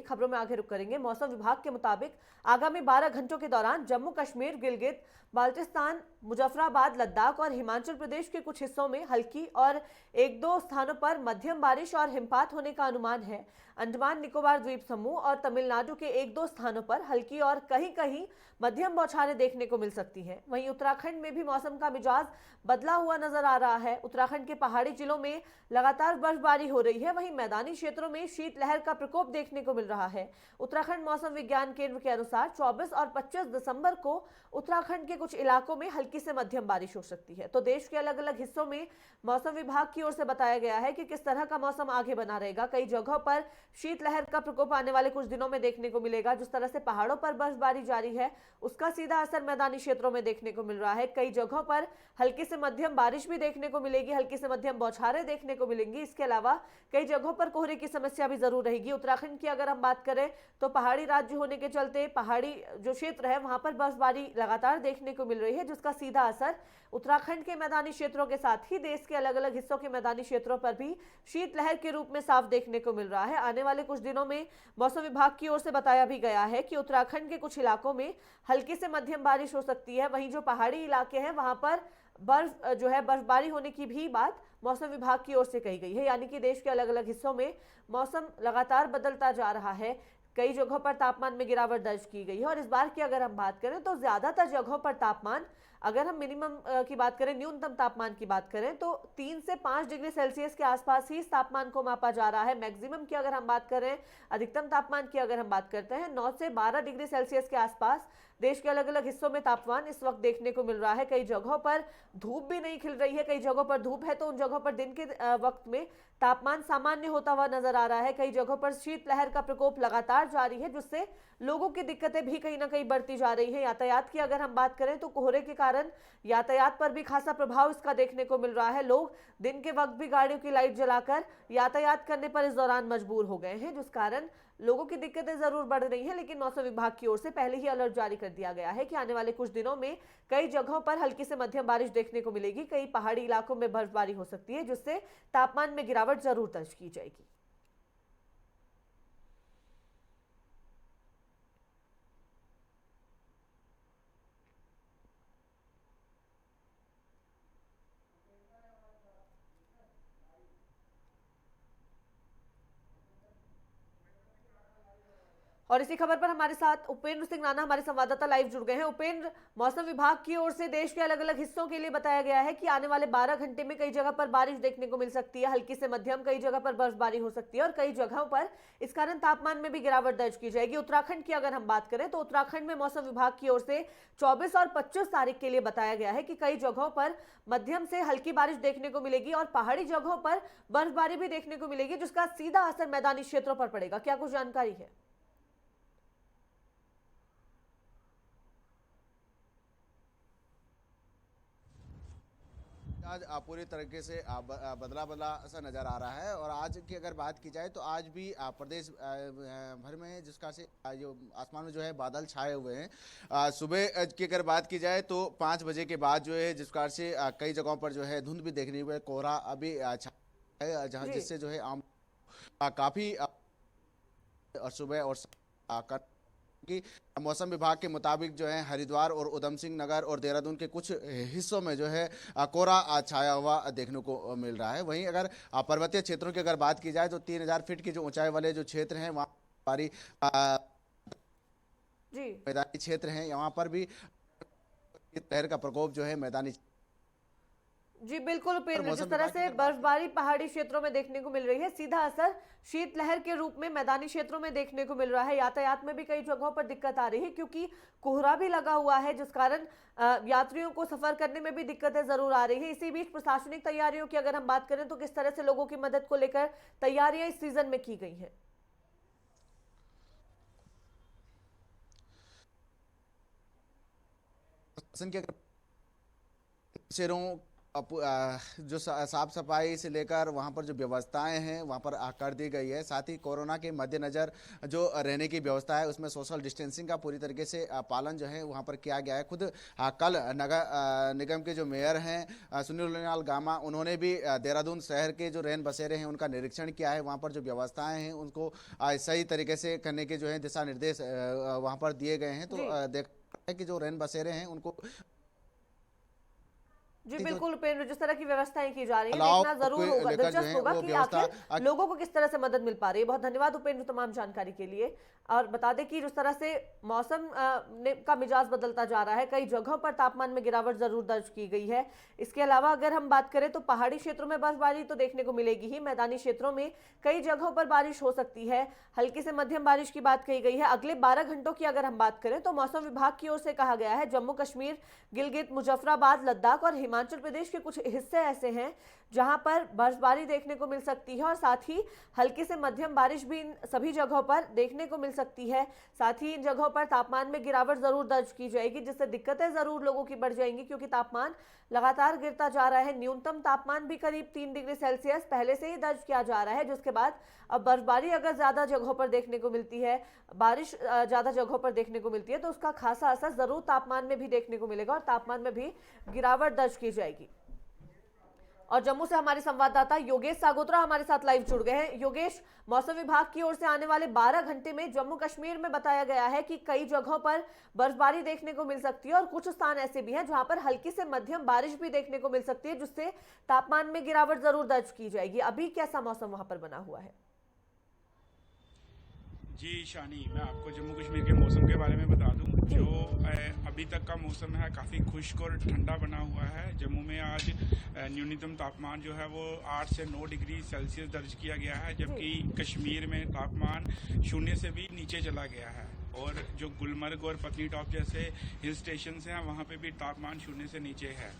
खबरों में आगे रुक करेंगे। मौसम विभाग के मुताबिक आगामी 12 घंटों के दौरान जम्मू कश्मीर, गिलगित बाल्टिस्तान, मुजफ्फराबाद, लद्दाख और हिमाचल प्रदेश के कुछ हिस्सों में हल्की और एक दो स्थानों पर मध्यम बारिश और हिमपात होने का अनुमान है। अंडमान निकोबार द्वीप समूह और तमिलनाडु के एक दो स्थानों पर हल्की और कहीं कहीं मध्यम बौछारें देखने को मिल सकती हैं। वहीं उत्तराखंड में भी मौसम का मिजाज बदला हुआ नजर आ रहा है। उत्तराखंड के पहाड़ी जिलों में लगातार बर्फबारी हो रही है। वहीं मैदानी क्षेत्रों में शीतलहर का प्रकोप देखने को मिल रहा है। उत्तराखंड मौसम विज्ञान केंद्र के अनुसार 24 और 25 दिसंबर को उत्तराखंड के कुछ इलाकों में हल्की से मध्यम बारिश हो सकती है। तो देश के अलग अलग हिस्सों में मौसम विभाग की ओर से बताया गया है कि किस तरह का मौसम आगे बना रहेगा। कई जगहों पर शीतलहर का प्रकोप आने वाले कुछ दिनों में देखने को मिलेगा। जिस तरह से पहाड़ों पर बर्फबारी जारी है, उसका सीधा असर मैदानी क्षेत्रों में देखने को मिल रहा है। कई जगहों पर हल्की से मध्यम बारिश भी देखने को मिलेगी, हल्की से मध्यम बौछारें देखने को मिलेंगी। इसके अलावा कई जगहों पर कोहरे की समस्या भी जरूर रहेगी। उत्तराखंड की अगर हम बात करें तो पहाड़ी राज्य होने के चलते पहाड़ी जो क्षेत्र है वहां पर बर्फबारी लगातार देखने को मिल रही है, जिसका सीधा असर उत्तराखंड के मैदानी क्षेत्रों के साथ ही देश के अलग अलग हिस्सों के मैदानी क्षेत्रों पर भी शीतलहर के रूप में साफ देखने को मिल रहा है। आने वाले कुछ दिनों में मौसम विभाग की ओर से बताया भी गया है कि उत्तराखंड के कुछ इलाकों में हल्की से मध्यम बारिश हो सकती है। वहीं जो पहाड़ी इलाके हैं वहां पर बर्फबारी होने की भी बात मौसम विभाग की ओर से कही गई है। यानी कि देश के अलग अलग हिस्सों में मौसम लगातार बदलता जा रहा है। कई जगहों पर तापमान में गिरावट दर्ज की गई है और इस बार की अगर हम बात करें तो ज्यादातर जगहों पर तापमान, अगर हम मिनिमम की बात करें, न्यूनतम तापमान की बात करें तो 3 से 5 डिग्री सेल्सियस के आसपास ही इस तापमान को मापा जा रहा है। मैक्सिमम की अगर हम बात करें, अधिकतम तापमान की अगर हम बात करते हैं, 9 से 12 डिग्री सेल्सियस के आसपास देश के अलग अलग हिस्सों में तापमान इस वक्त देखने को मिल रहा है। कई जगहों पर धूप भी नहीं खिल रही है, कई जगहों पर धूप है तो उन जगहों पर दिन के वक्त में तापमान सामान्य होता हुआ नजर आ रहा है। कई जगहों पर शीतलहर का प्रकोप लगातार जारी है, जिससे लोगों की दिक्कतें भी कहीं ना कहीं बढ़ती जा रही है। यातायात की अगर हम बात करें तो कोहरे के कारण यातायात पर भी खासा प्रभाव इसका देखने को मिल रहा है। लोग दिन के वक्त भी गाड़ियों की लाइट जलाकर यातायात करने पर इस दौरान मजबूर हो गए हैं, जिस कारण लोगों की दिक्कतें जरूर बढ़ रही हैं। लेकिन मौसम विभाग की ओर से पहले ही अलर्ट जारी कर दिया गया है कि आने वाले कुछ दिनों में कई जगहों पर हल्की से मध्यम बारिश देखने को मिलेगी। कई पहाड़ी इलाकों में बर्फबारी हो सकती है, जिससे तापमान में गिरावट जरूर दर्ज की जाएगी। और इसी खबर पर हमारे साथ उपेंद्र सिंह राणा हमारे संवाददाता लाइव जुड़ गए हैं। उपेंद्र, मौसम विभाग की ओर से देश के अलग अलग हिस्सों के लिए बताया गया है कि आने वाले 12 घंटे में कई जगह पर बारिश देखने को मिल सकती है, हल्की से मध्यम, कई जगह पर बर्फबारी हो सकती है और कई जगहों पर इस कारण तापमान में भी गिरावट दर्ज की जाएगी। उत्तराखंड की अगर हम बात करें तो उत्तराखंड में मौसम विभाग की ओर से 24 और 25 तारीख के लिए बताया गया है कि कई जगहों पर मध्यम से हल्की बारिश देखने को मिलेगी और पहाड़ी जगहों पर बर्फबारी भी देखने को मिलेगी, जिसका सीधा असर मैदानी क्षेत्रों पर पड़ेगा। क्या कुछ जानकारी है? आज पूरी तरीके से बदला बदला सा नज़र आ रहा है। और आज की अगर बात की जाए तो आज भी प्रदेश भर में जिसका से जो आसमान में जो है बादल छाए हुए हैं। सुबह की अगर बात की जाए तो 5 बजे के बाद जो है जिस प्रकार से कई जगहों पर जो है धुंध भी देखने को, कोहरा अभी छाया है, जहाँ जी। जिससे जो है आम काफ़ी और सुबह और कि मौसम विभाग के मुताबिक जो है हरिद्वार और उधम सिंह नगर और देहरादून के कुछ हिस्सों में जो है कोहरा छाया हुआ देखने को मिल रहा है। वहीं अगर पर्वतीय क्षेत्रों की अगर बात की जाए तो 3000 फीट की जो ऊंचाई वाले जो क्षेत्र हैं वहाँ बारी जी मैदानी क्षेत्र हैं, यहाँ पर भी लहर का प्रकोप जो है मैदानी जी बिल्कुल उपेंद्र, मौसम जिस तरह विभाग की से अगर बात की बर्फबारी पहाड़ी क्षेत्रों में देखने को मिल रही है, सीधा असर शीतलहर के रूप में मैदानी क्षेत्रों में देखने को मिल रहा है। यातायात में भी कई जगहों पर दिक्कत आ रही है क्योंकि कोहरा भी लगा हुआ है, जिस कारण यात्रियों को सफर करने में भी दिक्कतें जरूर आ रही है। इसी बीच प्रशासनिक तैयारियों की अगर हम बात करें तो किस तरह से लोगों की मदद को लेकर तैयारियां इस सीजन में की गई हैं? प्रशासन के शेरों जो साफ सफाई से लेकर वहाँ पर जो व्यवस्थाएं हैं वहाँ पर कर दी गई है। साथ ही कोरोना के मद्देनज़र जो रहने की व्यवस्था है उसमें सोशल डिस्टेंसिंग का पूरी तरीके से पालन जो है वहाँ पर किया गया है। खुद कल नगर निगम के जो मेयर हैं सुनील लाल गामा, उन्होंने भी देहरादून शहर के जो रैन बसेरे हैं उनका निरीक्षण किया है। वहाँ पर जो व्यवस्थाएँ हैं उनको सही तरीके से करने के जो है दिशा निर्देश वहाँ पर दिए गए हैं। तो देख है कि जो रैन बसेरे हैं उनको जी बिल्कुल उपेंद्र, जिस तरह की व्यवस्थाएं की जा रही है अलाव देखना जरूर को होगा, लेकर जो दिलचस्प है होगा वो कि व्यवस्था आखिर लोगों को किस तरह से मदद मिल पा रही है। बहुत धन्यवाद उपेंद्र तमाम जानकारी के लिए। और बता दें कि जिस तरह से मौसम का मिजाज बदलता जा रहा है, कई जगहों पर तापमान में गिरावट जरूर दर्ज की गई है। इसके अलावा अगर हम बात करें तो पहाड़ी क्षेत्रों में बर्फबारी तो देखने को मिलेगी ही, मैदानी क्षेत्रों में कई जगहों पर बारिश हो सकती है। हल्की से मध्यम बारिश की बात कही गई है। अगले 12 घंटों की अगर हम बात करें तो मौसम विभाग की ओर से कहा गया है जम्मू कश्मीर, गिलगित, मुजफ्फराबाद, लद्दाख और हिमाचल प्रदेश के कुछ हिस्से ऐसे हैं जहां पर बर्फबारी देखने को मिल सकती है और साथ ही हल्की से मध्यम बारिश भी इन सभी जगहों पर देखने को मिल सकती है। साथ ही इन जगहों पर तापमान में गिरावट जरूर दर्ज की जाएगी, जिससे दिक्कतें जरूर लोगों की बढ़ जाएंगी क्योंकि तापमान लगातार गिरता जा रहा है। न्यूनतम तापमान भी करीब 3 डिग्री सेल्सियस पहले से ही दर्ज किया जा रहा है, जिसके बाद अब बर्फबारी अगर ज्यादा जगहों पर देखने को मिलती है, बारिश ज्यादा जगहों पर देखने को मिलती है तो उसका खासा असर जरूर तापमान में भी देखने को मिलेगा और तापमान में भी गिरावट दर्ज की जाएगी। और जम्मू से हमारे संवाददाता योगेश सागोत्रा हमारे साथ लाइव जुड़ गए हैं। योगेश, मौसम विभाग की ओर से आने वाले 12 घंटे में जम्मू कश्मीर में बताया गया है कि कई जगहों पर बर्फबारी देखने को मिल सकती है और कुछ स्थान ऐसे भी हैं जहां पर हल्की से मध्यम बारिश भी देखने को मिल सकती है, जिससे तापमान में गिरावट जरूर दर्ज की जाएगी। अभी कैसा मौसम वहां पर बना हुआ है? जी शानी, मैं आपको जम्मू कश्मीर के मौसम के बारे में बता दूं। जो अभी तक का मौसम है काफ़ी खुश्क और ठंडा बना हुआ है। जम्मू में आज न्यूनतम तापमान जो है वो 8 से 9 डिग्री सेल्सियस दर्ज किया गया है, जबकि कश्मीर में तापमान 0 से भी नीचे चला गया है। और जो गुलमर्ग और पत्नीटॉप जैसे हिल स्टेशन हैं वहाँ पे भी तापमान 0 से नीचे है।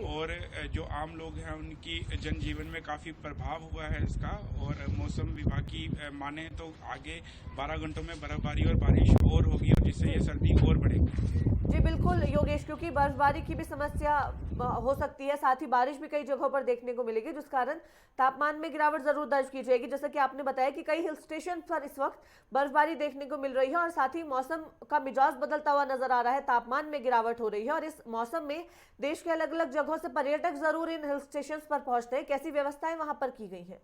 और जो आम लोग हैं उनकी जनजीवन में काफ़ी प्रभाव हुआ है इसका। और मौसम विभाग की माने तो आगे 12 घंटों में बर्फबारी और बारिश और होगी और जिससे ये सर्दी और बढ़ेगी। जी बिल्कुल योगेश, क्योंकि बर्फबारी की भी समस्या हो सकती है, साथ ही बारिश भी कई जगहों पर देखने को मिलेगी, जिस कारण तापमान में गिरावट जरूर दर्ज की जाएगी। जैसा कि आपने बताया कि कई हिल स्टेशन पर इस वक्त बर्फबारी देखने को मिल रही है और साथ ही मौसम का मिजाज बदलता हुआ नजर आ रहा है, तापमान में गिरावट हो रही है और इस मौसम में देश के अलग अलग जगहों से पर्यटक जरूर इन हिल स्टेशन पर पहुंचते हैं। कैसी व्यवस्थाएं वहां पर की गई है?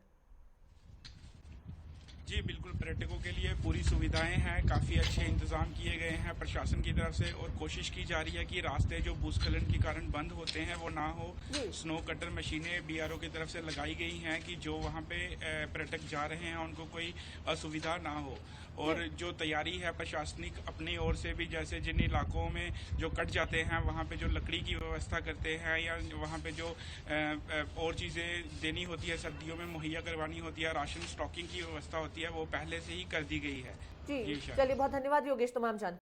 जी बिल्कुल, पर्यटकों के लिए पूरी सुविधाएं हैं, काफ़ी अच्छे इंतजाम किए गए हैं प्रशासन की तरफ से। और कोशिश की जा रही है कि रास्ते जो भूस्खलन के कारण बंद होते हैं वो ना हो। स्नो कटर मशीनें बीआरओ की तरफ से लगाई गई हैं कि जो वहां पे पर्यटक जा रहे हैं उनको कोई असुविधा ना हो। और जो तैयारी है प्रशासनिक अपनी ओर से भी, जैसे जिन इलाकों में जो कट जाते हैं वहाँ पे जो लकड़ी की व्यवस्था करते हैं या वहाँ पे जो और चीज़ें देनी होती है सर्दियों में मुहैया करवानी होती है, राशन स्टॉकिंग की व्यवस्था होती है, वो पहले से ही कर दी गई है। जी चलिए, बहुत धन्यवाद योगेश तमाम जानकारी।